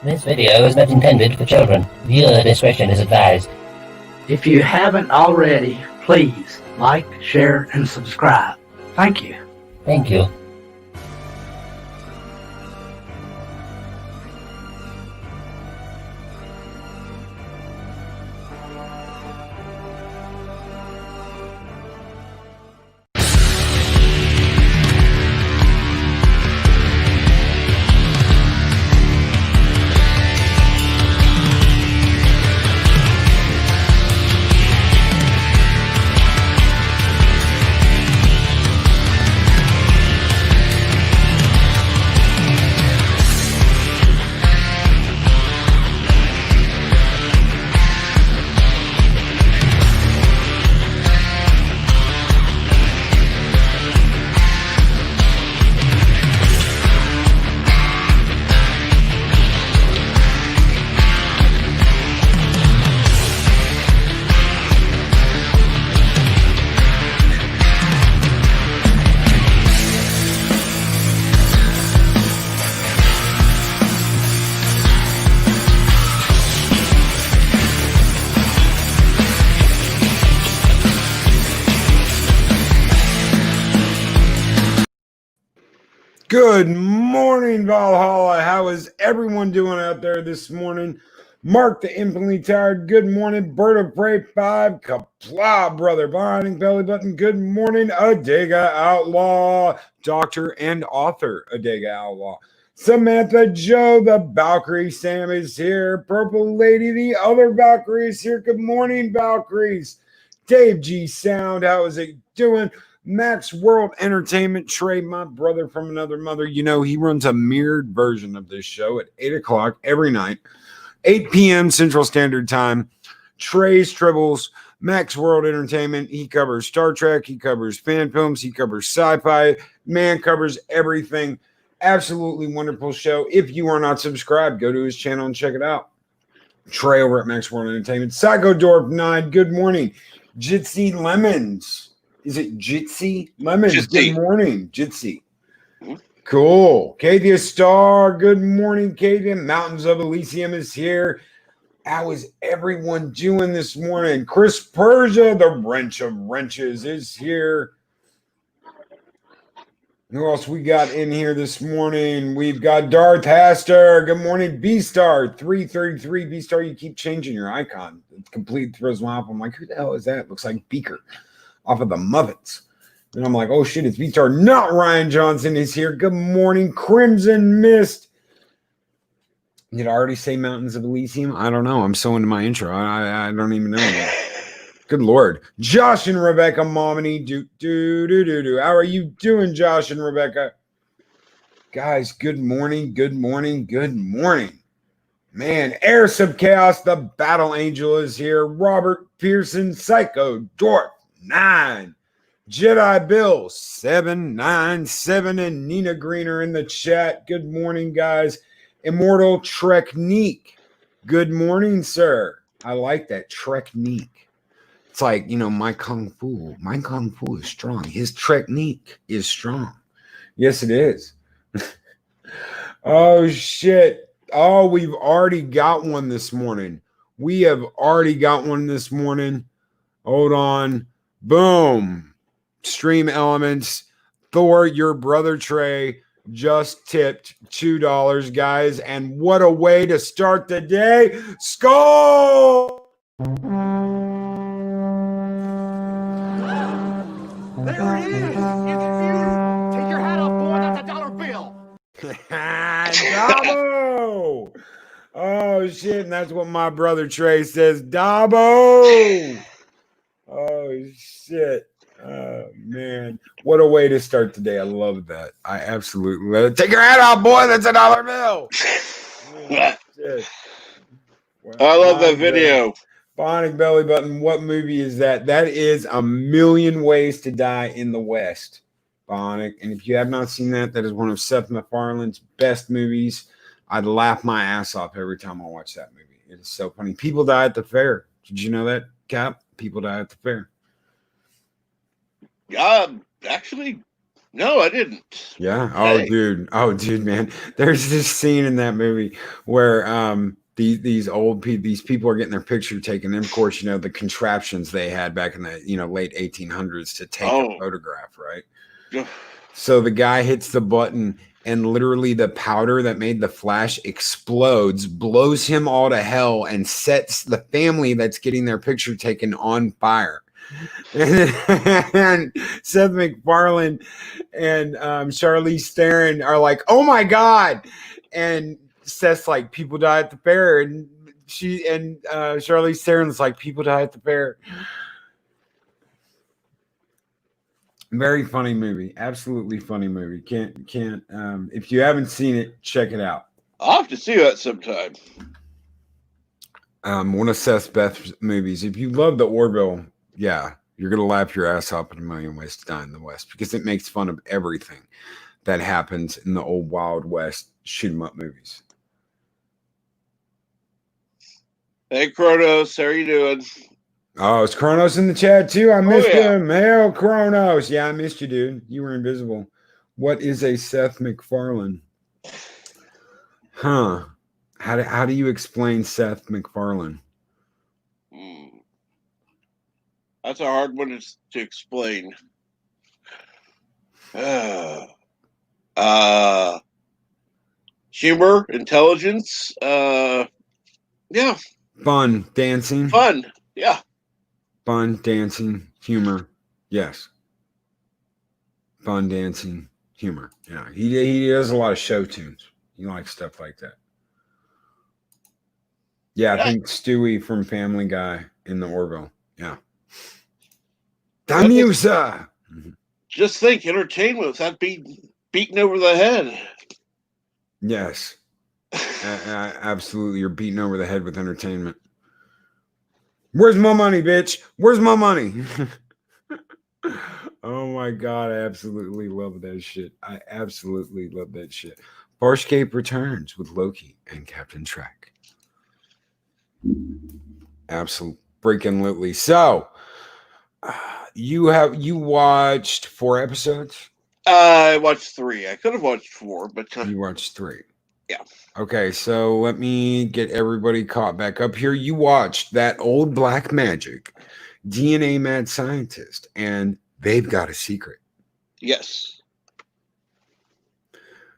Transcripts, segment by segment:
This video is not intended for children. Viewer discretion is advised. If you haven't already, please like, share, and subscribe. Thank you. Thank you. Good morning, Valhalla. How is everyone doing out there this morning? Mark the Infinitely Tired. Good morning. Bird of Prey 5. Kapla, brother. Binding Belly Button. Good morning. Adega Outlaw. Doctor and author Adega Outlaw. Samantha Joe, the Valkyrie. Sam is here. Purple Lady, the other Valkyrie is here. Good morning, Valkyries. Dave G Sound. How is it doing? Max World Entertainment, Trey, my brother from another mother. You know, he runs a mirrored version of this show at 8 o'clock every night, 8 p.m. Central Standard Time. Trey's Tribbles, Max World Entertainment. He covers Star Trek. He covers fan films. He covers sci-fi. Man covers everything. Absolutely wonderful show. If you are not subscribed, go to his channel and check it out. Trey over at Max World Entertainment. Psycho Dorp 9, good morning. Jitsi Lemons. Is it Jitsi? Lemons, Jitsi. Good morning. Jitsi. Cool. Katia Star, good morning, Katia. Mountains of Elysium is here. How is everyone doing this morning? Chris Persia, the wrench of wrenches, is here. Who else we got in here this morning? We've got Darth Haster. Good morning, B-Star 333. B-Star, you keep changing your icon. It completely throws me off. I'm like, who the hell is that? Looks like Beaker off of the Muppets. And I'm like, oh shit, it's B-Star. Not Ryan Johnson is here. Good morning, Crimson Mist. Did I already say Mountains of Elysium? I don't know. I'm so into my intro. I don't even know. Good Lord. Josh and Rebecca Momini. How are you doing, Josh and Rebecca? Guys, good morning, good morning, good morning. Man, Heirs of Chaos, the Battle Angel is here. Robert Pearson, Psycho Dwarf 9. Jedi Bill 797 and Nina Greener in the chat. Good morning, guys. Immortal Trekneek. Good morning, sir. I like that Trekneek. It's like, you know, my Kung Fu. My Kung Fu is strong. His Trekneek is strong. Yes, it is. Oh, shit. Oh, we've already got one this morning. We have already got one this morning. Hold on. Boom. Stream Elements. Thor, your brother Trey just tipped $2, guys. And what a way to start the day. Skull! There it is! It's beautiful! Take your hat off, boy. That's a dollar bill! Dabo! Oh, shit. And that's what my brother Trey says. Dabo! Oh, shit. Oh, man. What a way to start the day. I love that. I absolutely love it. Take your hat off, boy. That's a dollar bill. Oh, shit. Well, I love that video. Bionic Belly Button. What movie is that? That is A Million Ways to Die in the West. Bionic. And if you have not seen that, that is one of Seth MacFarlane's best movies. I'd laugh my ass off every time I watch that movie. It is so funny. People die at the fair. Did you know that, Cap? People die at the fair. Actually, No, I didn't. Yeah. Hey. Oh, dude, man. There's this scene in that movie where these these people are getting their picture taken, and of course, you know, the contraptions they had back in the late 1800s to take a Oh. photograph, right? So the guy hits the button, and literally the powder that made the flash explodes, blows him all to hell, and sets the family that's getting their picture taken on fire. And Seth MacFarlane and Charlize Theron are like, "Oh my god!" And Seth's like, "People die at the fair," and Charlize Theron's like, "People die at the fair." Very funny movie, absolutely funny movie. Can't if you haven't seen it, check it out. I'll have to see that sometime. One of Seth's best movies. If you love the Orville, yeah, you're gonna laugh your ass off at A Million Ways to Die in the West because it makes fun of everything that happens in the old Wild West shoot 'em up movies. Hey, Kronos, how are you doing? Oh, it's Kronos in the chat too. I missed yeah. him. Hail Kronos. Yeah, I missed you, dude. You were invisible. What is a Seth MacFarlane? Huh. How do you explain Seth MacFarlane? That's a hard one to explain. Humor, intelligence, yeah. Fun, dancing. Fun, yeah. Fun, dancing, humor. Yes. Fun, dancing, humor. Yeah. He does a lot of show tunes. He likes stuff like that. Yeah, I think Stewie from Family Guy in the Orville. Yeah. Damusa. Just think, entertainment without being beaten over the head. Yes. Absolutely. You're beaten over the head with entertainment. Where's my money, bitch? Where's my money? Oh my God. I absolutely love that shit. I absolutely love that shit. Farscape returns with Loki and Captain Trek. Absolutely freaking literally. So, you watched 4 episodes? I watched 3. I could have watched 4, but you watched 3. Yeah. Okay, so let me get everybody caught back up here. You watched That Old Black Magic, DNA Mad Scientist, and They've Got a Secret. Yes.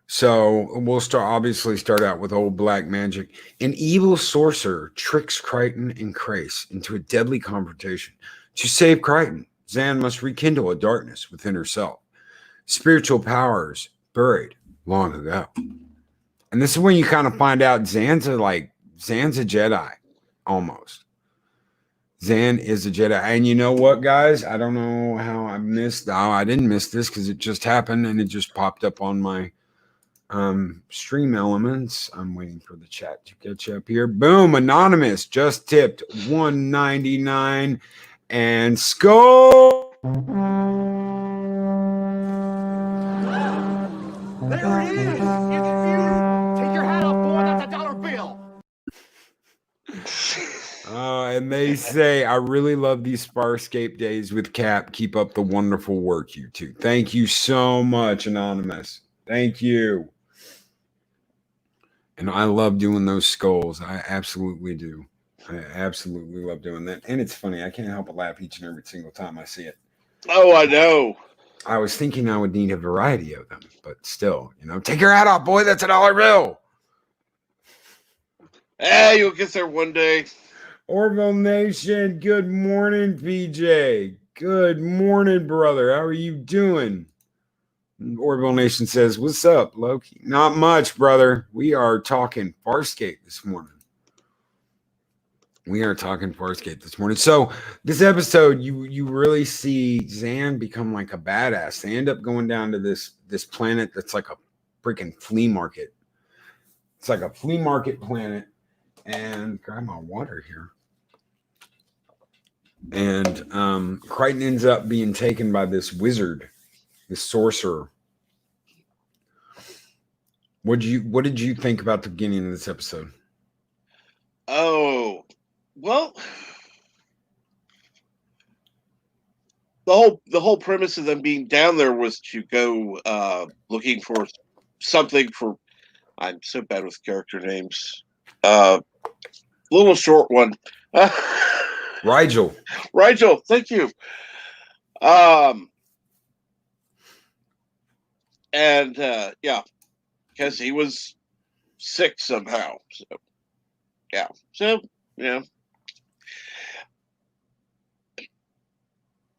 So we'll obviously start out with Old Black Magic. An evil sorcerer tricks Crichton and Crace into a deadly confrontation. To save Crichton, Zan must rekindle a darkness within herself. Spiritual powers buried long ago. And this is when you kind of find out Zan's a Jedi, almost. Zan is a Jedi. And you know what, guys? I don't know how I missed. Oh, I didn't miss this because it just happened and it just popped up on my stream elements. I'm waiting for the chat to catch up here. Boom, Anonymous just tipped $1.99 and Skull. There it is! It's you! Take your hat off, boy, that's a dollar bill! And they say, I really love these Farscape days with Cap. Keep up the wonderful work, you two. Thank you so much, Anonymous. Thank you. And I love doing those skulls. I absolutely do. I absolutely love doing that. And it's funny. I can't help but laugh each and every single time I see it. Oh, I know. I was thinking I would need a variety of them, but still, take your hat off, boy. That's a dollar bill. You'll get there one day. Orville Nation, good morning, PJ. Good morning, brother. How are you doing? Orville Nation says, what's up, Loki? Not much, brother. We are talking Farscape this morning. So this episode, you really see Zan become like a badass. They end up going down to this planet that's like a freaking flea market. It's like a flea market planet. And grab my water here. And Crichton ends up being taken by this wizard, this sorcerer. What did you think about the beginning of this episode? Oh, well, the whole premise of them being down there was to go looking for something for. I'm so bad with character names. Little short one. Rigel. Rigel, thank you. And yeah, because he was sick somehow. So yeah. So yeah.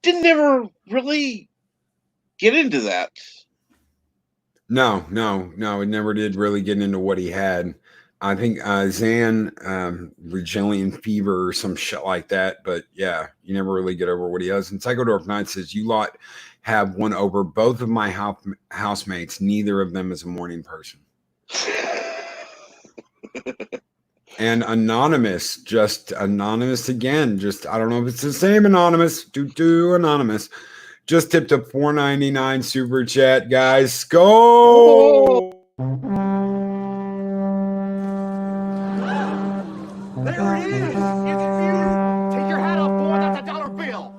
Didn't ever really get into that. No. It never did really get into what he had. I think Zan, Regillian fever or some shit like that. But yeah, you never really get over what he has. And Psychodorf Knight says, you lot have won over both of my housemates. Neither of them is a morning person. And Anonymous, just Anonymous again. Just, I don't know if it's the same Anonymous. Do Anonymous. Just tipped a $4.99 super chat, guys. Go! There it is! It's you! Take your hat off, boy! That's a dollar bill!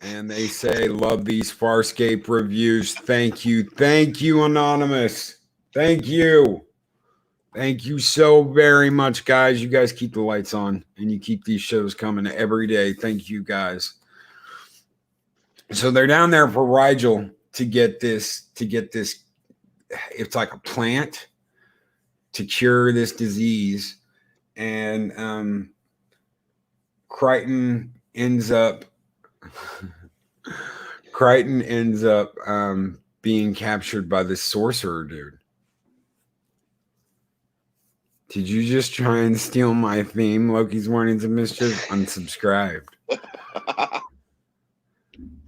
And they say, love these Farscape reviews. Thank you, Anonymous. Thank you so very much, guys. You guys keep the lights on and you keep these shows coming every day. Thank you, guys. So they're down there for Rigel to get this. It's like a plant to cure this disease. And Crichton ends up being captured by this sorcerer dude. Did you just try and steal my theme, Loki's Warnings of Mischief? Unsubscribed.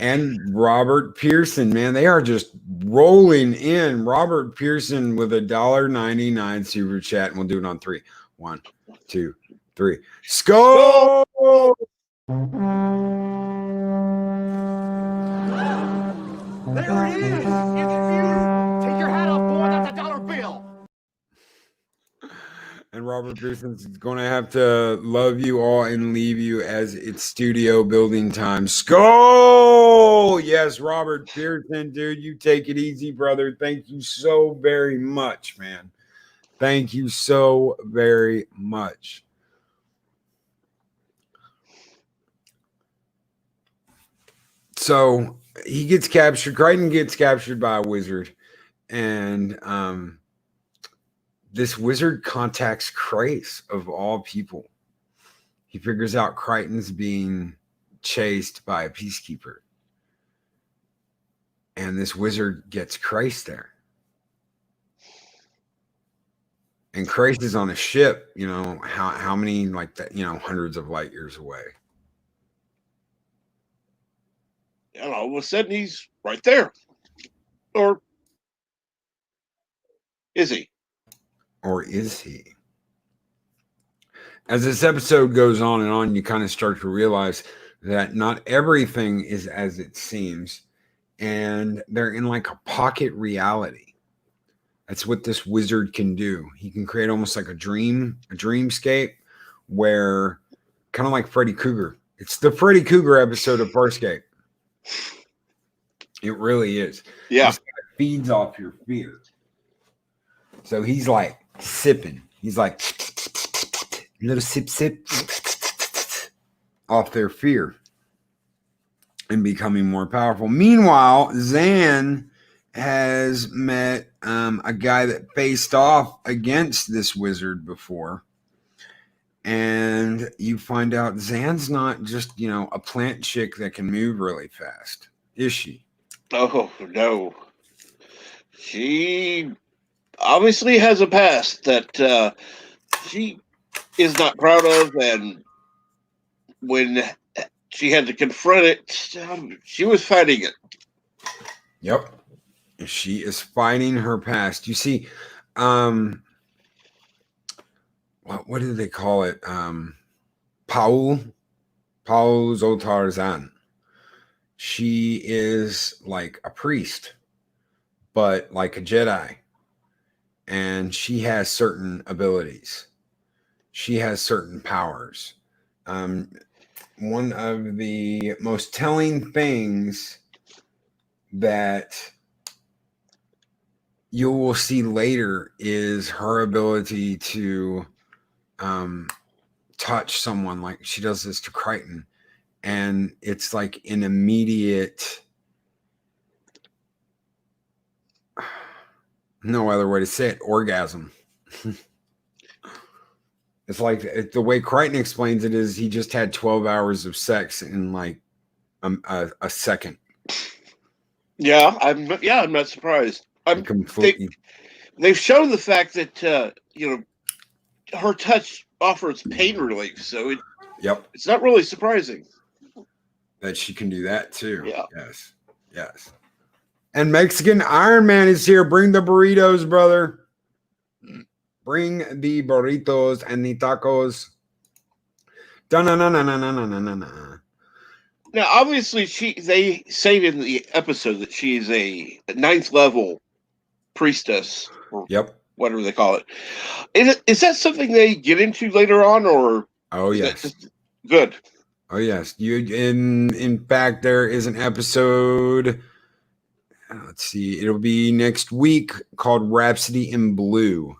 And Robert Pearson, man, they are just rolling in. Robert Pearson with $1.99 super chat, and we'll do it on 3. 1, 2, 3. Skull! There it is! It's you! Take your hat off, boy! That's a dollar bill! And Robert Pearson's going to have to love you all and leave you as it's studio building time. Skull! Yes, Robert Pearson, dude, you take it easy, brother. Thank you so very much, man. Thank you so very much. So he gets captured. Crichton gets captured by a wizard. And this wizard contacts Krace, of all people. He figures out Crichton's being chased by a peacekeeper. And this wizard gets Krace there. And Krace is on a ship, how many, like that, hundreds of light years away. And all of a sudden he's right there. Or is he? Or is he? As this episode goes on and on, you kind of start to realize that not everything is as it seems. And they're in like a pocket reality. That's what this wizard can do. He can create almost like a dreamscape where, kind of like Freddy Krueger. It's the Freddy Krueger episode of Farscape. It really is. Yeah. It feeds off your fear. So he's like sipping. He's like little sip off their fear and becoming more powerful. Meanwhile, Zan has met a guy that faced off against this wizard before. And you find out Zan's not just, a plant chick that can move really fast. Is she? Oh, no. She obviously has a past that she is not proud of, and when she had to confront it, she was fighting it. Yep. She is fighting her past. You see, what do they call it? Paul Zotarzan. She is like a priest, but like a Jedi. And she has certain abilities. She has certain powers. one of the most telling things that you will see later is her ability to touch someone, like she does this to Crichton, and it's like an immediate, no other way to say it, orgasm. It's like the way Crichton explains it is he just had 12 hours of sex in like a second. Yeah, I'm not surprised. Completely. They've shown the fact that her touch offers pain relief, so it's not really surprising that she can do that too. Yeah. Yes. And Mexican Iron Man is here. Bring the burritos, brother. Bring the burritos and the tacos. Da-na-na-na-na-na-na-na-na. Now, obviously, they say in the episode that she is a 9th level priestess, or whatever they call it. Is that something they get into later on, or? Oh yes, good. Oh yes, in fact, there is an episode. Let's see, it'll be next week called Rhapsody in Blue,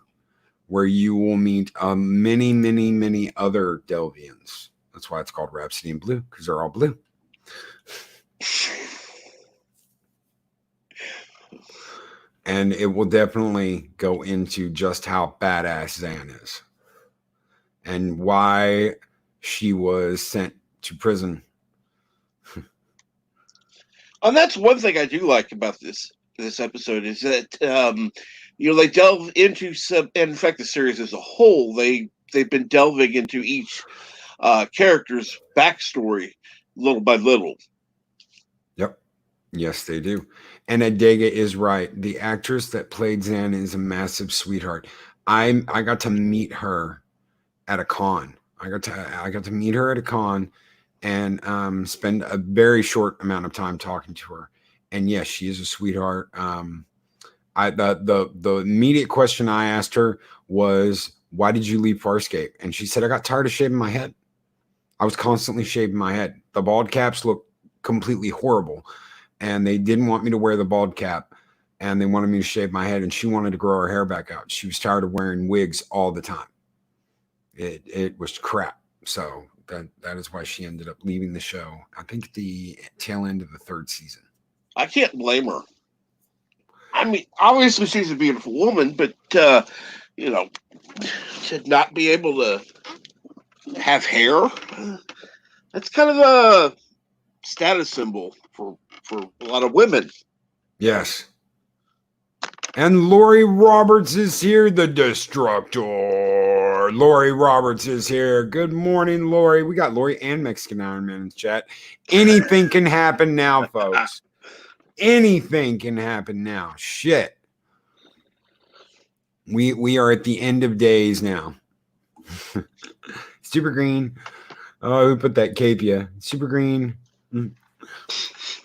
where you will meet many other Delvians. That's why it's called Rhapsody in Blue, because they're all blue. And it will definitely go into just how badass Zan is and why she was sent to prison. And that's one thing I do like about this episode is that they delve into some, and in fact the series as a whole, they've been delving into each character's backstory little by little. Yep. Yes, they do. And Adega is right. The actress that played Zan is a massive sweetheart. I got to meet her at a con. I got to meet her at a con and spend a very short amount of time talking to her. And yes, she is a sweetheart. The immediate question I asked her was, why did you leave Farscape? And she said, I got tired of shaving my head. I was constantly shaving my head. The bald caps looked completely horrible. And they didn't want me to wear the bald cap. And they wanted me to shave my head. And she wanted to grow her hair back out. She was tired of wearing wigs all the time. It was crap. So that is why she ended up leaving the show. I think the tail end of the 3rd season. I can't blame her. I mean, obviously she's a beautiful woman, but to not be able to have hair, that's kind of a status symbol for a lot of women. Yes. And Lori Roberts is here, the Destructor. Lori Roberts is here. Good morning, Lori. We got Lori and Mexican Iron Man in chat. Anything can happen now, folks. Anything can happen now. Shit. We are at the end of days now. Super Green. Oh, who put that capia? Super Green.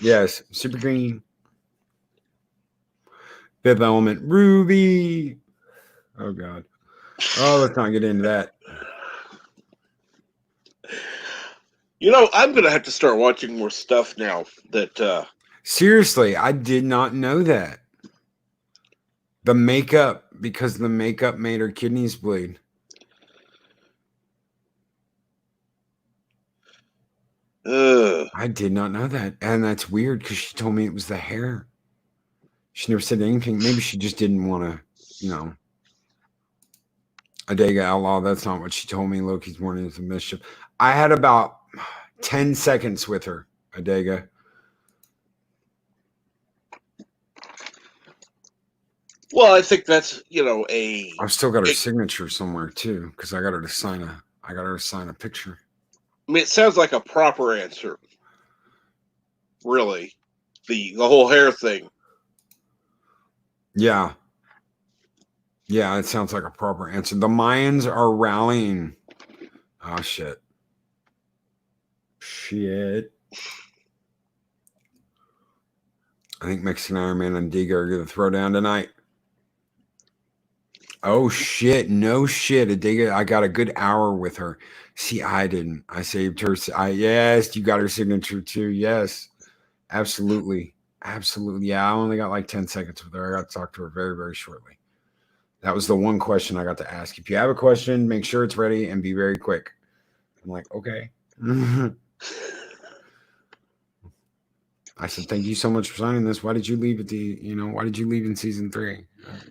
Yes, Super Green. Fifth Element, Ruby. Oh God. Oh, let's not get into that. I'm gonna have to start watching more stuff now. That seriously, I did not know that. The makeup, because the makeup made her kidneys bleed. I did not know that, and that's weird because she told me it was the hair. She never said anything. Maybe she just didn't want to, Adega Outlaw. That's not what she told me. Loki's Morning is a Mischief. I had about 10 seconds with her, Adega. Well, I think that's I've still got her signature somewhere too, because I got her to sign a picture. I mean, it sounds like a proper answer. Really, the whole hair thing. Yeah, it sounds like a proper answer. The Mayans are rallying. Oh shit. I think Mexican Iron Man and Diga are going to throw down tonight. Oh shit! No shit. I got a good hour with her. See, I didn't. I saved her. Yes, you got her signature too. Yes, absolutely, absolutely. Yeah, I only got like 10 seconds with her. I got to talk to her very, very shortly. That was the one question I got to ask. If you have a question, make sure it's ready and be very quick. I'm like, okay. I said, thank you so much for signing this. Why did you leave why did you leave in season 3?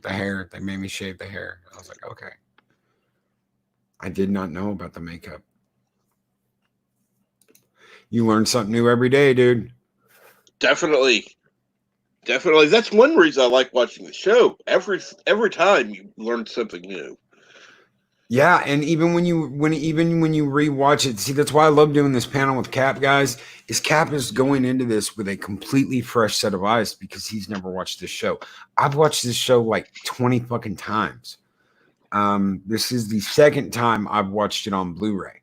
The hair, they made me shave the hair. I was like, okay. I did not know about the makeup. You learn something new every day, dude. Definitely. That's one reason I like watching the show. Every time you learn something new. Yeah, and even when you rewatch it, see, that's why I love doing this panel with Cap, guys. Is Cap is going into this with a completely fresh set of eyes because he's never watched this show. I've watched this show like 20 fucking times. This is the second time I've watched it on Blu-ray,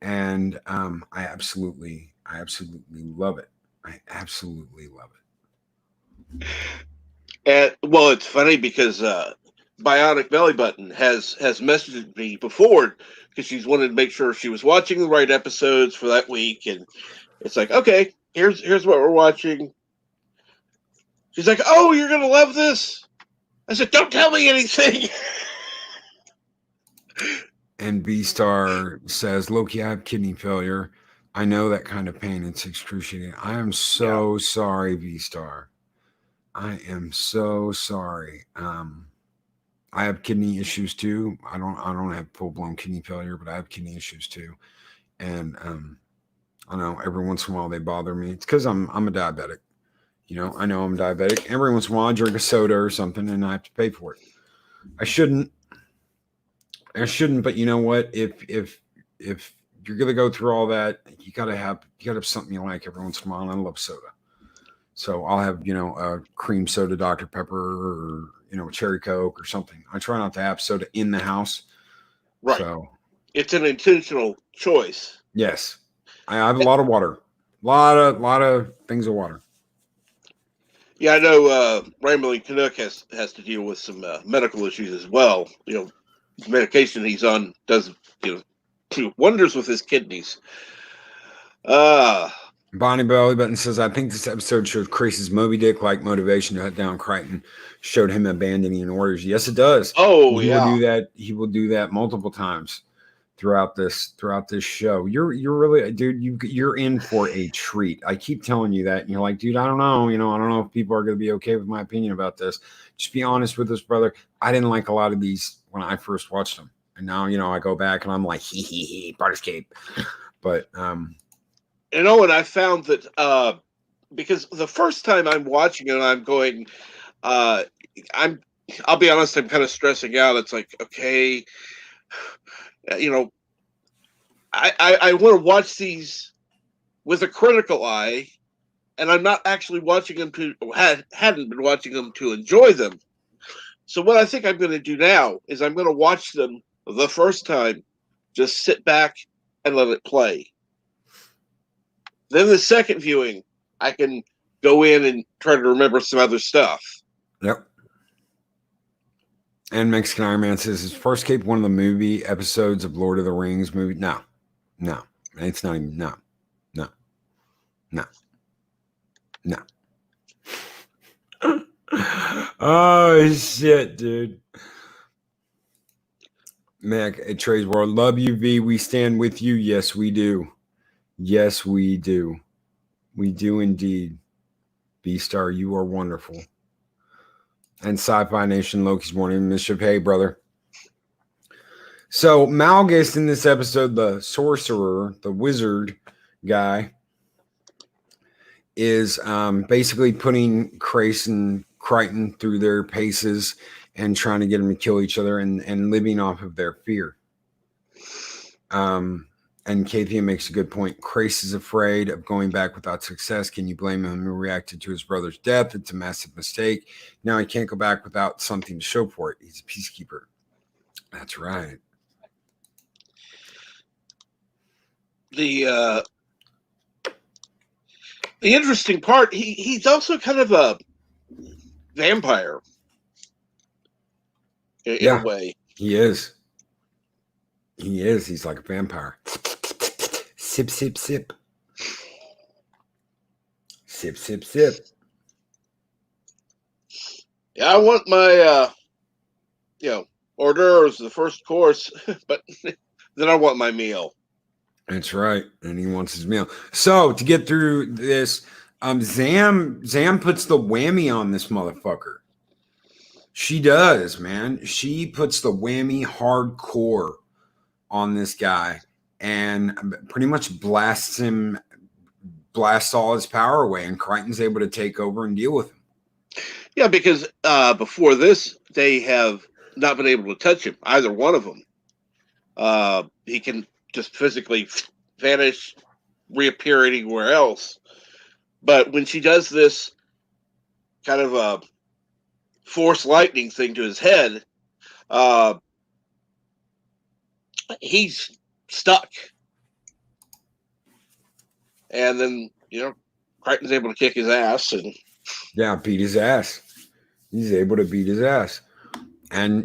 and I absolutely love it. I absolutely love it. And well, it's funny because Bionic Belly Button has messaged me before because she's wanted to make sure she was watching the right episodes for that week, and it's like, okay, here's what we're watching. She's like, oh, you're gonna love this. I said, don't tell me anything. And B-Star says, Loki, I have kidney failure. I know that kind of pain. It's excruciating. I am so sorry, B-Star. I am so sorry. I have kidney issues too. I don't have full-blown kidney failure, but I have kidney issues too. And I know every once in a while they bother me. It's because I'm a diabetic. I know I'm diabetic. Every once in a while I drink a soda or something and I have to pay for it. I shouldn't, but you know what? If you're gonna go through all that, you gotta have something you like every once in a while. And I love soda. So I'll have, a cream soda, Dr. Pepper, or, cherry Coke or something. I try not to have soda in the house. Right. So it's an intentional choice. Yes. I have a lot of water. Lot of things of water. Yeah, I know Rambling Canuck has to deal with some medical issues as well. Medication he's on does wonders with his kidneys. Bonnie Belly Button says, I think this episode showed Chris's Moby Dick-like motivation to hunt down Crichton, showed him abandoning orders. Yes, it does. Oh, he will do that. He will do that multiple times throughout this show. You're really, dude, you're in for a treat. I keep telling you that, and you're like, dude, I don't know. I don't know if people are going to be okay with my opinion about this. Just be honest with us, brother. I didn't like a lot of these when I first watched them, and now I go back and I'm like, he, Farscape. But and I found that because the first time I'm watching it, I'm going, I'll be honest, I'm kind of stressing out. It's like, okay, I want to watch these with a critical eye, and I'm not actually watching them hadn't been watching them to enjoy them. So what I think I'm going to do now is I'm going to watch them the first time, just sit back and let it play. Then the second viewing, I can go in and try to remember some other stuff. Yep. And Mexican Iron Man says, is Farscape one of the movie episodes of Lord of the Rings movie? No. It's not even, no. Oh, shit, dude. Mac at Trey's World. Love you, V. We stand with you. Yes, we do. Yes, we do. We do indeed. B-Star, you are wonderful. And Sci-Fi Nation, Loki's Morning Mischief. Hey, brother. So Malgus in this episode, the sorcerer, the wizard guy, is basically putting Crace and Crichton through their paces and trying to get them to kill each other and living off of their fear. And Kathia makes a good point. Crace is afraid of going back without success. Can you blame him? He reacted to his brother's death. It's a massive mistake. Now he can't go back without something to show for it. He's a peacekeeper. That's right. The interesting part, he's also kind of a vampire. in a way. He is. He is. He's like a vampire. Sip, sip, sip. Sip, sip, sip. Yeah, I want my, hors d'oeuvres, the first course, but then I want my meal. That's right. And he wants his meal. So to get through this, Zam puts the whammy on this motherfucker. She does, man. She puts the whammy hardcore on this guy and pretty much blasts all his power away, and Crichton's able to take over and deal with him. Yeah, because before this, they have not been able to touch him, either one of them. He can just physically vanish, reappear anywhere else. But when she does this kind of a force lightning thing to his head, he's stuck. And then, Crichton's able to kick his ass. And beat his ass. He's able to beat his ass. And,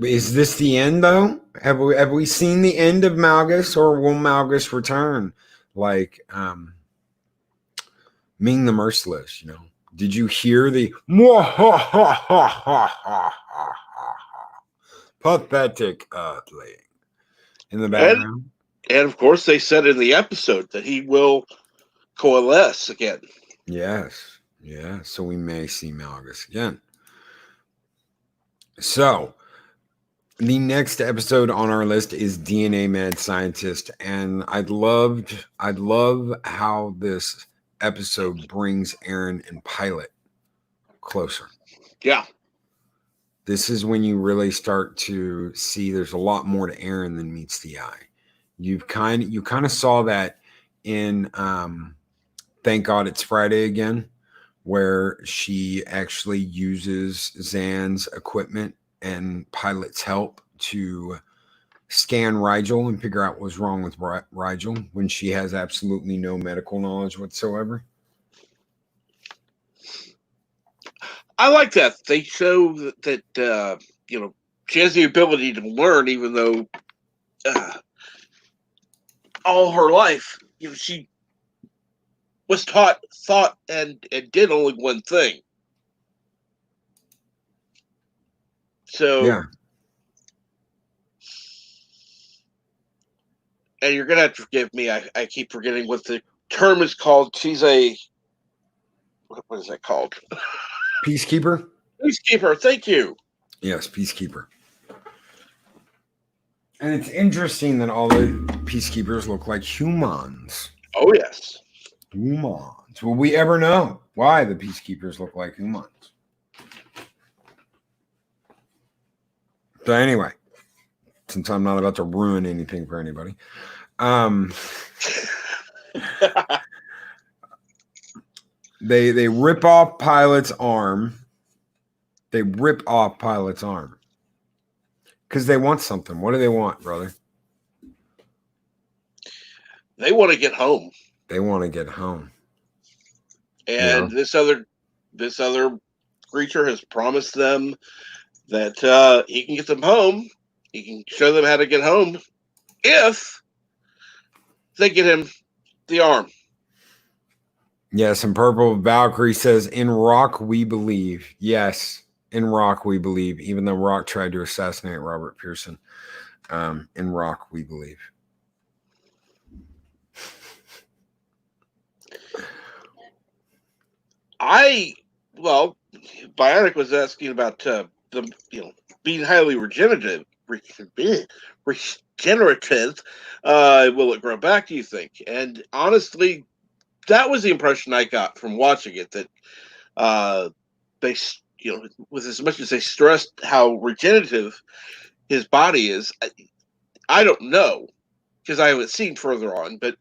is this the end, though? Have we seen the end of Malgus, or will Malgus return? Like, Ming the Merciless, Did you hear the pathetic Earthling in the background? And of course, they said in the episode that he will coalesce again. Yes. Yeah. So we may see Malgus again. So the next episode on our list is DNA Mad Scientist. And I'd love how this episode brings Aaron and Pilot closer. Yeah. This is when you really start to see there's a lot more to Aaron than meets the eye. You kind of saw that in Thank God It's Friday Again, where she actually uses Zan's equipment and Pilot's help to scan Rigel and figure out what's wrong with Rigel when she has absolutely no medical knowledge whatsoever. I like that. They show that she has the ability to learn, even though all her life, she was thought, and did only one thing. So, yeah. And you're gonna have to forgive me. I keep forgetting what the term is called. She's a what is that called? Peacekeeper. Peacekeeper. Thank you. Yes, Peacekeeper. And it's interesting that all the Peacekeepers look like humans. Oh yes. Humans. Will we ever know why the Peacekeepers look like humans? So anyway, since I'm not about to ruin anything for anybody, they rip off Pilot's arm. They rip off Pilot's arm because they want something. What do they want, brother? They want to get home. They want to get home. And this other creature has promised them that he can get them home. He can show them how to get home if they get him the arm. Yes, and Purple Valkyrie says, in Rock we believe. Yes, in Rock we believe, even though Rock tried to assassinate Robert Pearson. In Rock we believe. Bionic was asking about the being highly regenerative. Will it grow back, do you think? And honestly, that was the impression I got from watching it, that they, with as much as they stressed how regenerative his body is, I don't know, because I haven't seen further on, but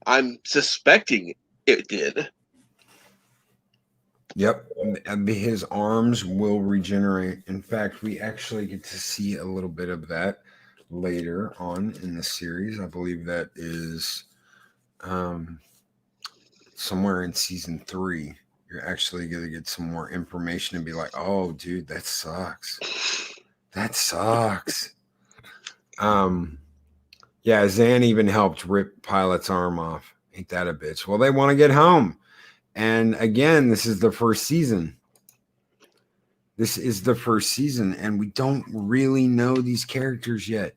I'm suspecting it did. Yep, and his arms will regenerate. In fact, we actually get to see a little bit of that later on in the series. I believe that is somewhere in season 3. You're actually going to get some more information and be like, oh, dude, that sucks. That sucks. Yeah, Zan even helped rip Pilot's arm off. Ain't that a bitch? Well, they want to get home. And again, this is the first season. This is the first season, and we don't really know these characters yet.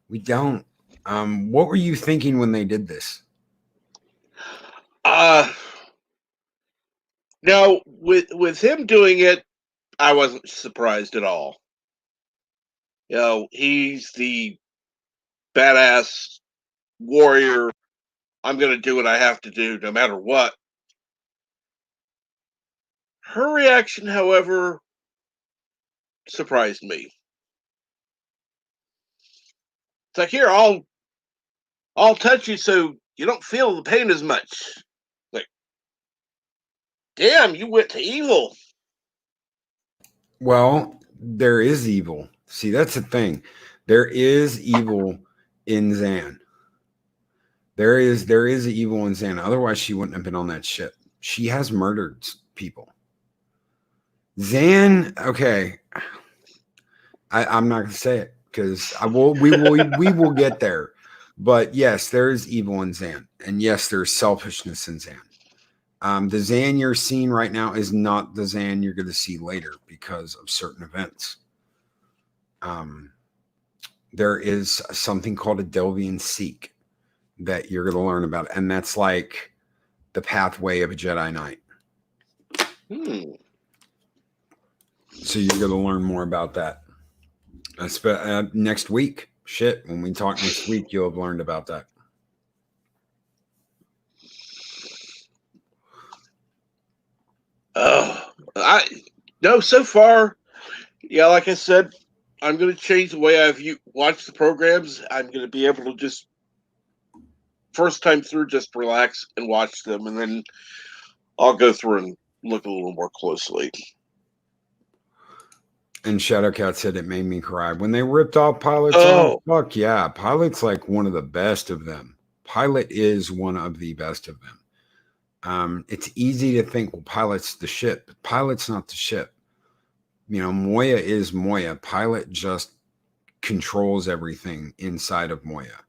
We don't. What were you thinking when they did this? Now with him doing it, I wasn't surprised at all. You know, he's the badass warrior. I'm going to do what I have to do no matter what. Her reaction, however, surprised me. It's like, here, I'll touch you so you don't feel the pain as much. Like, damn, you went to evil. Well, there is evil. See, that's the thing. There is evil in Zan. There is evil in Zan. Otherwise, she wouldn't have been on that ship. She has murdered people. Zan, okay. I'm not gonna say it because we will get there. But yes, there is evil in Zan. And yes, there's selfishness in Zan. The Zan you're seeing right now is not the Zan you're going to see later because of certain events. There is something called a Delvian Seek that you're going to learn about, and that's like the pathway of a Jedi Knight. So you're going to learn more about that. Next week. Shit, when we talk next week, you'll have learned about that. So far, yeah, like I said, I'm going to change the way I've watched the programs. I'm going to be able to just first time through, just relax and watch them, and then I'll go through and look a little more closely. And Shadowcat said it made me cry when they ripped off Pilot's arm. Fuck yeah, Pilot's like one of the best of them. Pilot is one of the best of them. It's easy to think, well, Pilot's the ship, but Pilot's not the ship. You know, Moya is Moya. Pilot just controls everything inside of Moya.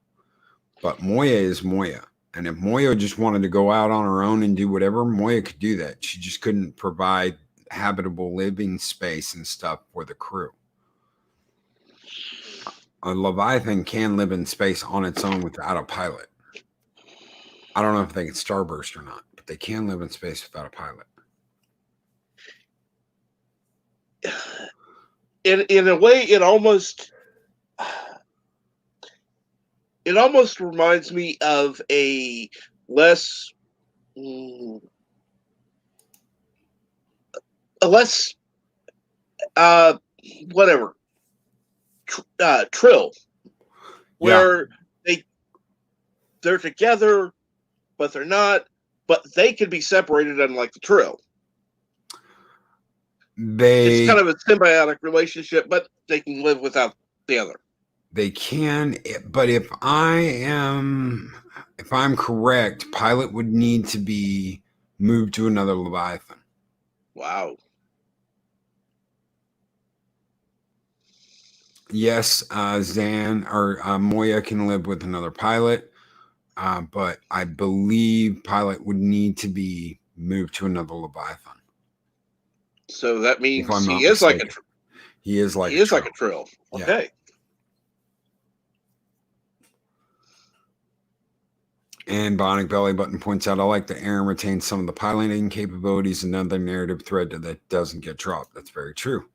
But Moya is Moya. And if Moya just wanted to go out on her own and do whatever, Moya could do that. She just couldn't provide habitable living space and stuff for the crew. A Leviathan can live in space on its own without a pilot. I don't know if they can starburst or not, but they can live in space without a pilot. In a way, it almost reminds me of a less whatever Trill, where they're together but they're not, but they can be separated, unlike the Trill. It's kind of a symbiotic relationship, but they can live without the other. They can, but if I'm correct, Pilot would need to be moved to another Leviathan. Wow. Yes, Zan or Moya can live with another pilot, but I believe Pilot would need to be moved to another Leviathan. So that means he is like a Trill. Okay. Yeah. And Bionic Belly Button points out, I like that Aaron retains some of the piloting capabilities, another narrative thread that doesn't get dropped. That's very true.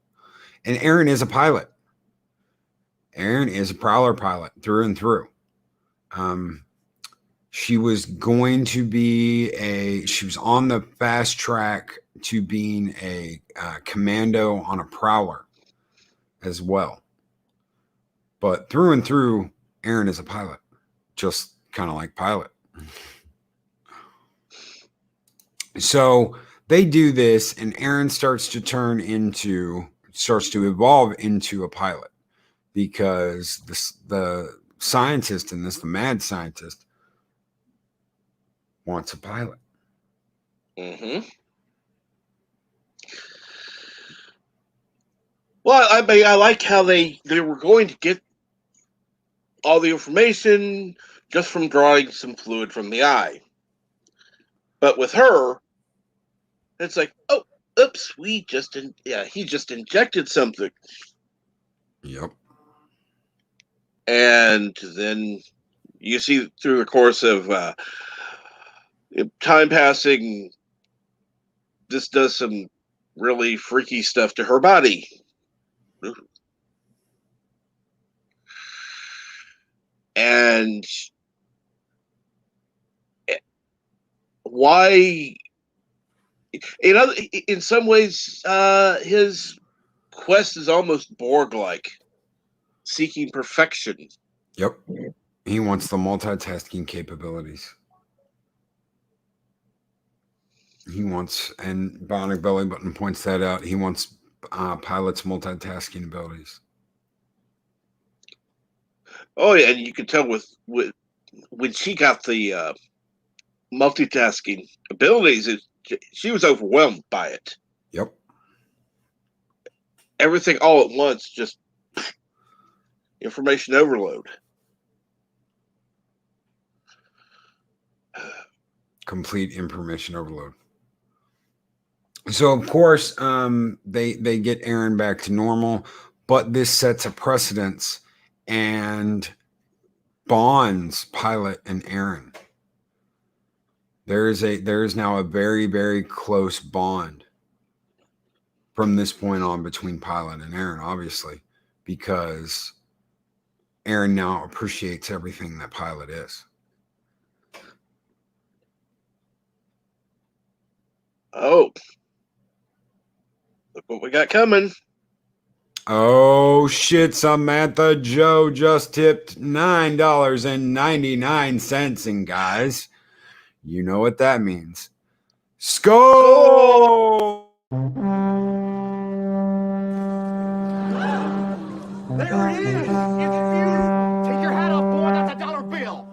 And Aaron is a pilot. Aaron is a Prowler pilot through and through. She was going to be she was on the fast track to being a commando on a Prowler as well. But through and through, Aaron is a pilot, just kind of like Pilot. So they do this, and Aaron starts to evolve into a pilot, because the scientist in this, the mad scientist, wants a pilot. Mm-hmm. Well, I mean, I like how they were going to get all the information just from drawing some fluid from the eye. But with her, it's like, oh, oops, he just injected something. Yep. And then you see through the course of time passing, this does some really freaky stuff to her body. And why, in some ways, his quest is almost Borg-like, seeking perfection. Yep. He wants the multitasking capabilities. He wants, and Bionic Belly Button points that out, he wants pilots' multitasking abilities. Oh yeah, and you can tell with when she got the multitasking abilities, she was overwhelmed by it. Yep. Everything all at once, just information overload. Complete information overload. So of course, they get Aaron back to normal, but this sets a precedence and bonds Pilot and Aaron. There is now a very, very close bond from this point on between Pilot and Aaron, obviously, because Aaron now appreciates everything that Pilot is. Oh, look what we got coming. Oh shit, Samantha Joe just tipped $9.99. And guys, you know what that means. Skull! There it is! Take your hat off, boy. That's a dollar bill.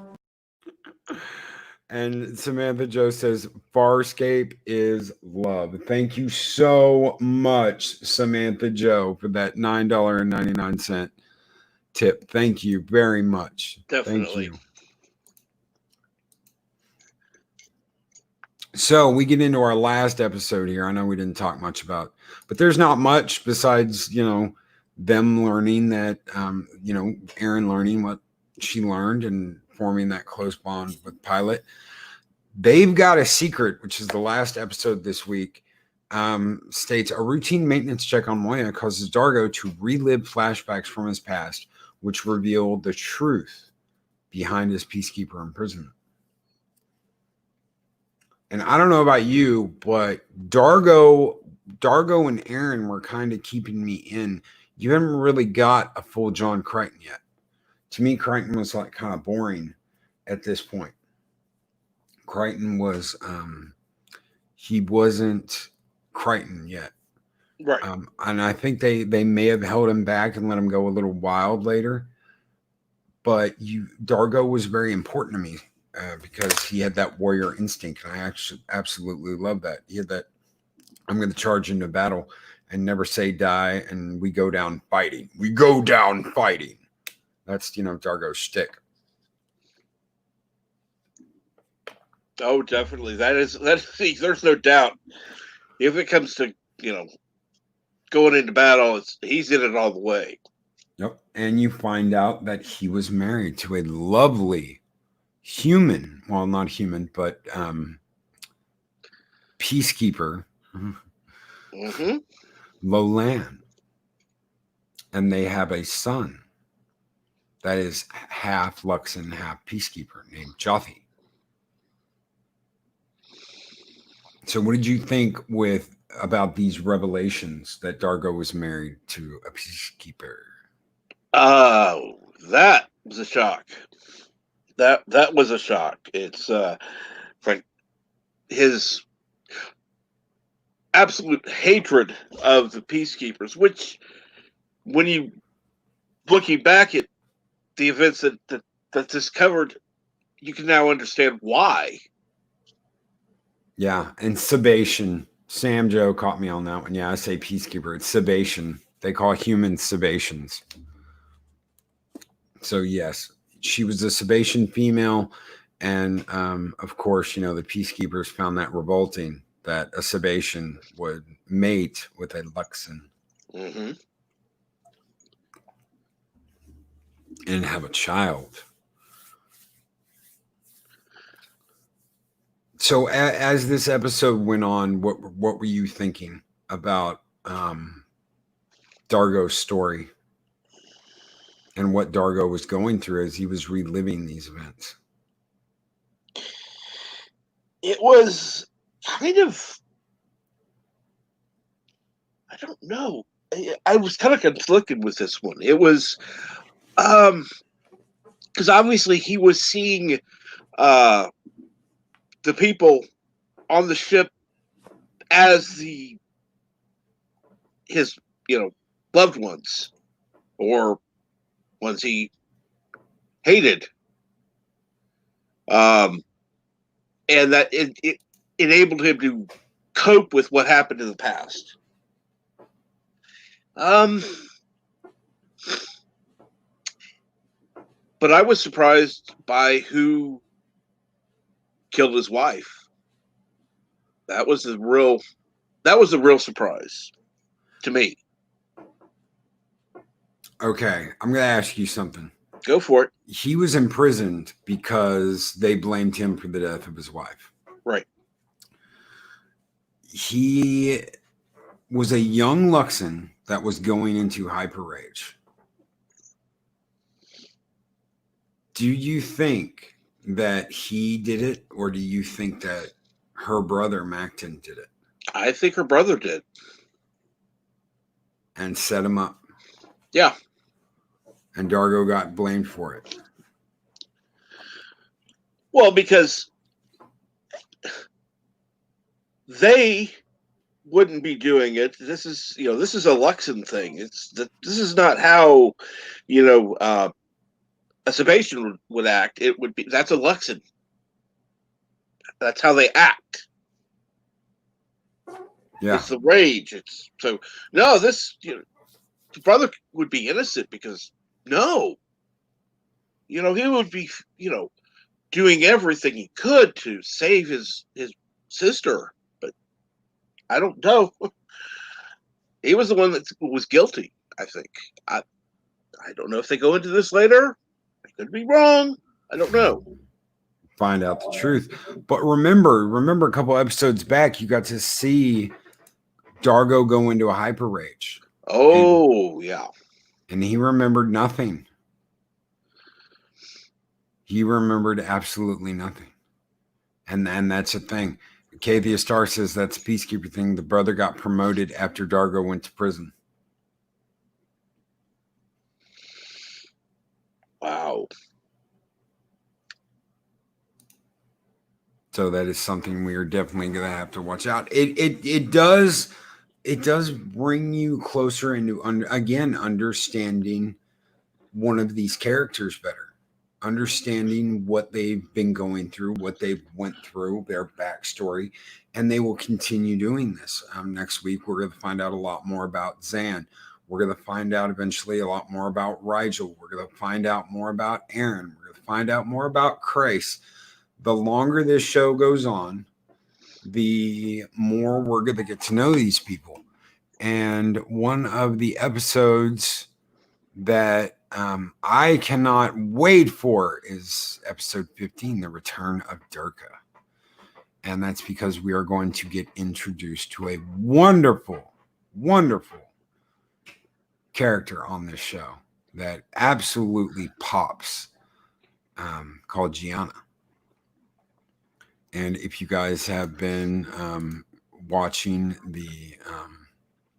And Samantha Joe says, Farscape is love. Thank you so much, Samantha Joe, for that $9.99 tip. Thank you very much. Definitely. Thank you. So we get into our last episode here. I know we didn't talk much about, but there's not much besides, them learning that, Aaron learning what she learned and forming that close bond with Pilot. They've got a secret, which is the last episode this week, states a routine maintenance check on Moya causes Dargo to relive flashbacks from his past, which reveal the truth behind his Peacekeeper imprisonment. And I don't know about you, but Dargo and Aaron were kind of keeping me in. You haven't really got a full John Crichton yet. To me, Crichton was like kind of boring at this point. Crichton was, he wasn't Crichton yet. Right. And I think they may have held him back and let him go a little wild later. But Dargo was very important to me. Because he had that warrior instinct, and I actually absolutely love that. He had that, I'm going to charge into battle and never say die, and we go down fighting. We go down fighting. That's, Dargo's shtick. Oh, definitely. That's there's no doubt. If it comes to, going into battle, he's in it all the way. Yep. And you find out that he was married to a lovely human, well, not human, but peacekeeper, Lolan. And they have a son that is half Luxon, half peacekeeper named Jothi. So what did you think about these revelations that Dargo was married to a peacekeeper? That was a shock. That was a shock. It's his absolute hatred of the Peacekeepers, which, when you looking back at the events that this covered, you can now understand why. Yeah, and Sebation. Sam Joe caught me on that one. Yeah, I say Peacekeeper. It's Sebation. They call humans Sebaceans. So yes, she was a Sebation female, and of course, you know, the peacekeepers found that revolting that a Sebation would mate with a Luxan Mm-hmm. and have a child. So as this episode went on, what were you thinking about Dargo's story and what Dargo was going through as he was reliving these events? It was kind of, I don't know. I was kind of conflicted with this one. It was, because obviously he was seeing the people on the ship as his, you know, loved ones or ones he hated. And that it enabled him to cope with what happened in the past. But I was surprised by who killed his wife. That was the real surprise to me. Okay, I'm going to ask you something. Go for it. He was imprisoned because they blamed him for the death of his wife. Right. He was a young Luxan that was going into hyper rage. Do you think that he did it, or do you think that her brother Macton did it I think her brother did. and set him up? Yeah. And Dargo got blamed for it. Well, because they wouldn't be doing it. This is a Luxan thing. This is not how, a Sebastian would act. It would be, that's a Luxan. That's how they act. Yeah. It's the rage. It's so no. This the brother would be innocent because no. He would be doing everything he could to save his sister, but I don't know. He was the one that was guilty. I think. I don't know if they go into this later. I could be wrong. I don't know. Find out the truth. But remember a couple episodes back, you got to see Dargo go into a hyper rage. Oh, yeah. And he remembered nothing. He remembered absolutely nothing. And that's the thing. Kathia Star says that's a peacekeeper thing. The brother got promoted after Dargo went to prison. Wow. So that is something we are definitely going to have to watch out. It does bring you closer into understanding one of these characters better, understanding what they've been going through, what they've went through, their backstory, and they will continue doing this. Next week, we're going to find out a lot more about Zan. We're going to find out eventually a lot more about Rigel. We're going to find out more about Aaron. We're going to find out more about Chris. The longer this show goes on, the more we're going to get to know these people. And one of the episodes that I cannot wait for is episode 15, The Return of Durka. And that's because we are going to get introduced to a wonderful, wonderful character on this show that absolutely pops, called Gianna. And if you guys have been watching the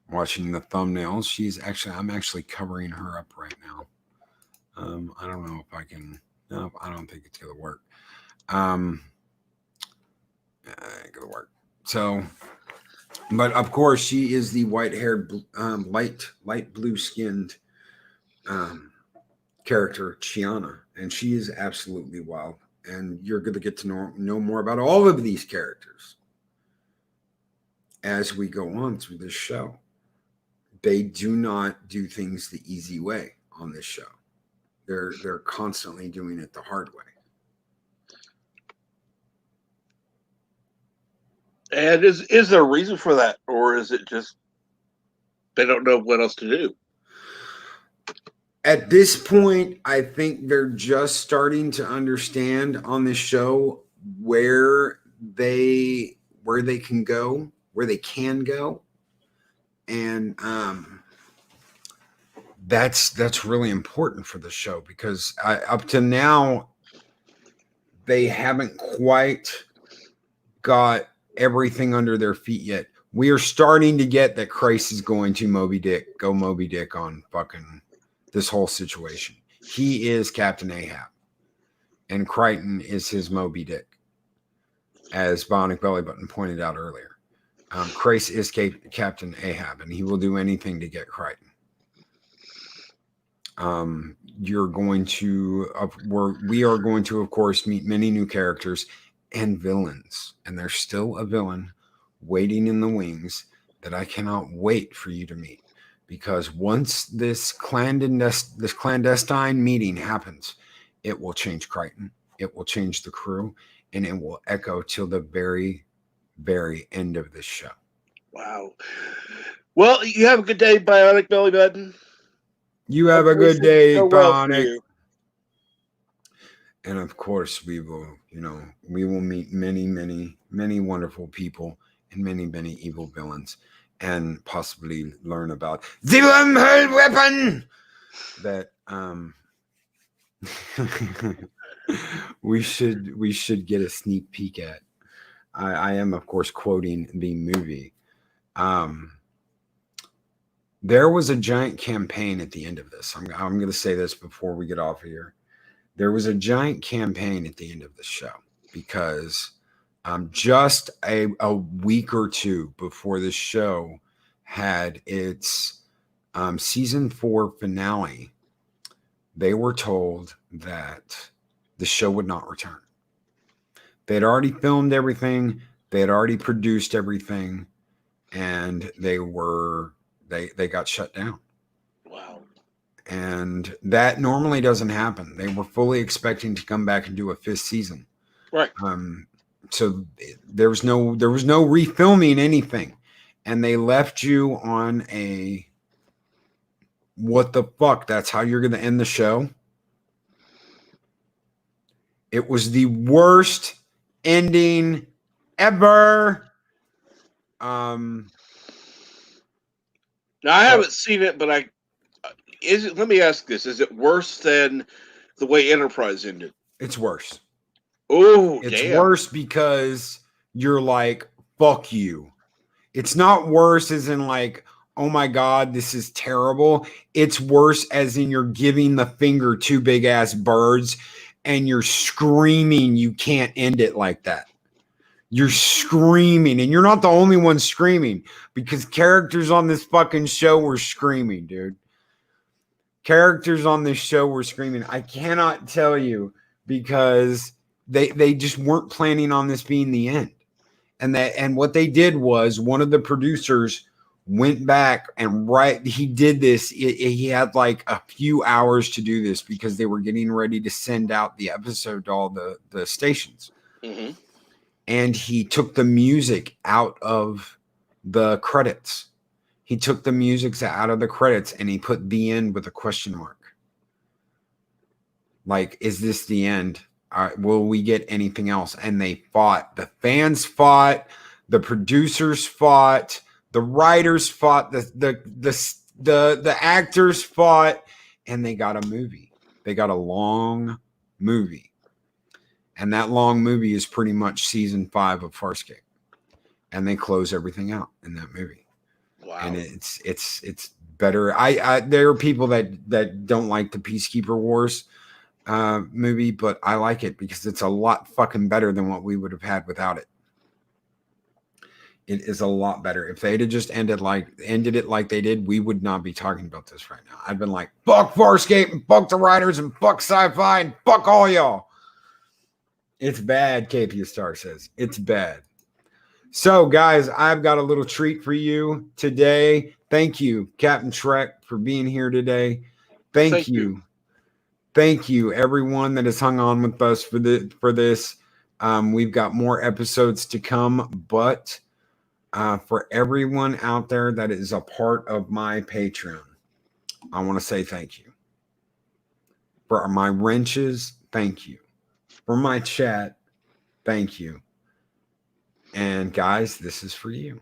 thumbnails, I'm actually covering her up right now. I don't know if I can. No, I don't think it's gonna work. Ain't gonna work. So, but of course, she is the white-haired, light blue-skinned character, Chiana, and she is absolutely wild. And you're going to get to know more about all of these characters as we go on through this show. they do not do things the easy way on this show. They're constantly doing it the hard way. And is there a reason for that, or is it just they don't know what else to do? At this point, I think they're just starting to understand on this show where they can go, and that's really important for the show, because up to now they haven't quite got everything under their feet yet. We are starting to get that Christ is going to Moby Dick on fucking this whole situation. He is Captain Ahab, and Crichton is his Moby Dick, as Bionic Belly Button pointed out earlier. Christ is Captain Ahab, and he will do anything to get Crichton. We are going to, of course, meet many new characters and villains, and there's still a villain waiting in the wings that I cannot wait for you to meet, because once this clandestine meeting happens, it will change Crichton, it will change the crew, and it will echo till the very, very end of this show. Wow. Well, you have a good day, Bionic Belly Button. You have a good day, Bionic. Well, and of course, we will meet many, many, many wonderful people and many, many evil villains, and possibly learn about the Wormhole weapon that we should get a sneak peek at. I am, of course, quoting the movie. There was a giant campaign at the end of this. I'm going to say this before we get off of here. There was a giant campaign at the end of the show, because just a week or two before the show had its season 4 finale, they were told that the show would not return. They had already filmed everything. They had already produced everything, and they got shut down. wow. And that normally doesn't happen. They were fully expecting to come back and do a 5th season. Right. So there was no refilming anything, and they left you on a what the fuck? That's how you're going to end the show? It was the worst ending ever. Now, I haven't seen it, but let me ask this. Is it worse than the way Enterprise ended? It's worse. Oh, it's damn. worse because you're like, fuck you. It's not worse as in like, oh my God, this is terrible. It's worse as in you're giving the finger to big ass birds and you're screaming you can't end it like that. You're screaming, and you're not the only one screaming, because characters on this fucking show were screaming, dude. Characters on this show were screaming. I cannot tell you, because they just weren't planning on this being the end. And what they did was, one of the producers went back and he did this. He had like a few hours to do this, because they were getting ready to send out the episode to all the stations. Mm-hmm. And he took the music out of the credits. He took the music out of the credits, and he put the end with a question mark. Like, is this the end? Will we get anything else? And they fought. The fans fought. The producers fought. The writers fought. The actors fought. And they got a movie. They got a long movie. And that long movie is pretty much season 5 of Farscape. And they close everything out in that movie. Wow. And it's better. There are people that don't like the Peacekeeper Wars movie, but I like it because it's a lot fucking better than what we would have had without it. It is a lot better. If they had just ended it like they did, we would not be talking about this right now. I'd been like, fuck Farscape and fuck the writers and fuck sci-fi and fuck all y'all. It's bad, KP Star says. It's bad. So, guys, I've got a little treat for you today. Thank you, Captain Trek, for being here today. Thank you. Thank you, everyone that has hung on with us for this. We've got more episodes to come, but for everyone out there that is a part of my Patreon, I want to say thank you. For my wrenches, thank you. For my chat, thank you. And guys, this is for you.